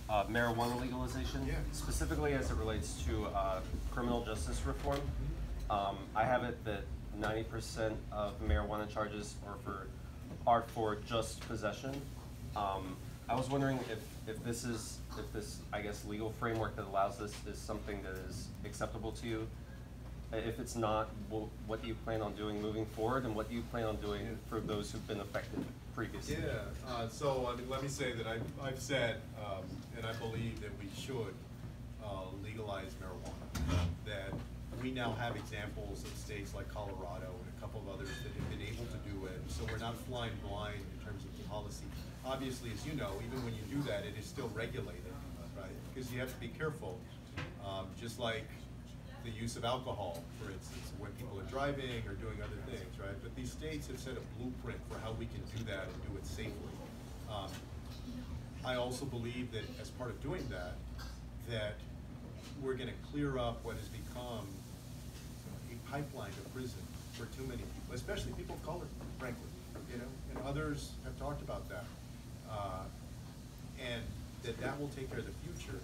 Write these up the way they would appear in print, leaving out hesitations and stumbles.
marijuana legalization, specifically as it relates to criminal justice reform. I have it that 90% of marijuana charges are for just possession. I was wondering if this I guess legal framework that allows this is something that is acceptable to you. If it's not, what do you plan on doing moving forward, and what do you plan on doing for those who've been affected previously? So I mean, let me say that I've said, and I believe that we should legalize marijuana. That we now have examples of states like Colorado and a couple of others that have been able to do it. So we're not flying blind in terms of the policy. Obviously, as you know, even when you do that, it is still regulated, right? Because you have to be careful. Just like the use of alcohol, for instance, when people are driving or doing other things, right? But these states have set a blueprint for how we can do that and do it safely. I also believe that as part of doing that, that we're going to clear up what has become a pipeline to prison for too many people, especially people of color, frankly, you know, and others have talked about that. And that will take care of the future.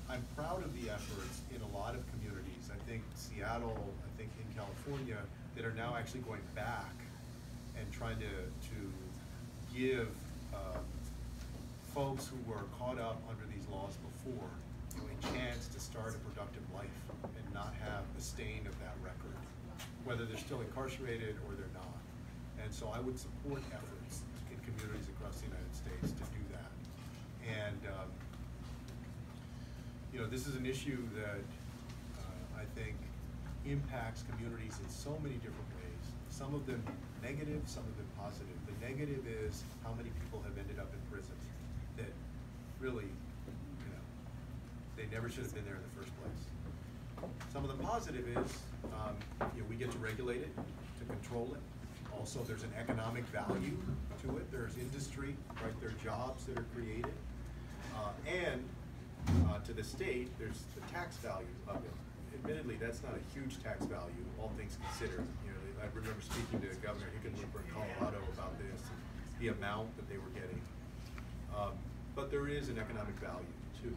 I'm proud of the efforts in a lot of communities. I think Seattle, I think in California, that are now actually going back and trying to give folks who were caught up under these laws before, you know, a chance to start a productive life and not have the stain of that record, whether they're still incarcerated or they're not. And so I would support efforts in communities across the United States to do that. And you know, this is an issue that I think impacts communities in so many different ways. Some of them negative, some of them positive. The negative is how many people have ended up in prison that really, you know, they never should have been there in the first place. Some of the positive is, you know, we get to regulate it, to control it. Also, there's an economic value to it. There's industry, right? There are jobs that are created. And to the state, there's the tax value of it. Admittedly, that's not a huge tax value, all things considered. You know, I remember speaking to Governor Hickenlooper in Colorado about this, and the amount that they were getting. But there is an economic value too.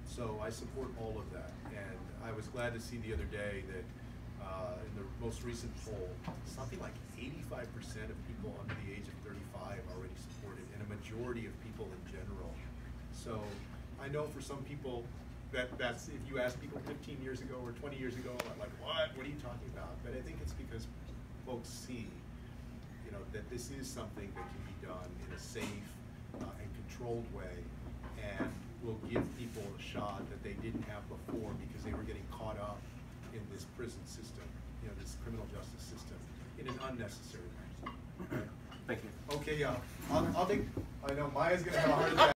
So I support all of that. And I was glad to see the other day that in the most recent poll, something like 85% of people under the age of 35 already support it, and a majority of people in general. So I know for some people, that's if you ask people 15 years ago or 20 years ago, I'm like, what are you talking about? But I think it's because folks see, you know, that this is something that can be done in a safe and controlled way, and will give people a shot that they didn't have before because they were getting caught up in this prison system, you know, this criminal justice system, in an unnecessary way. Thank you. Okay, I know Maya's gonna have a hard time.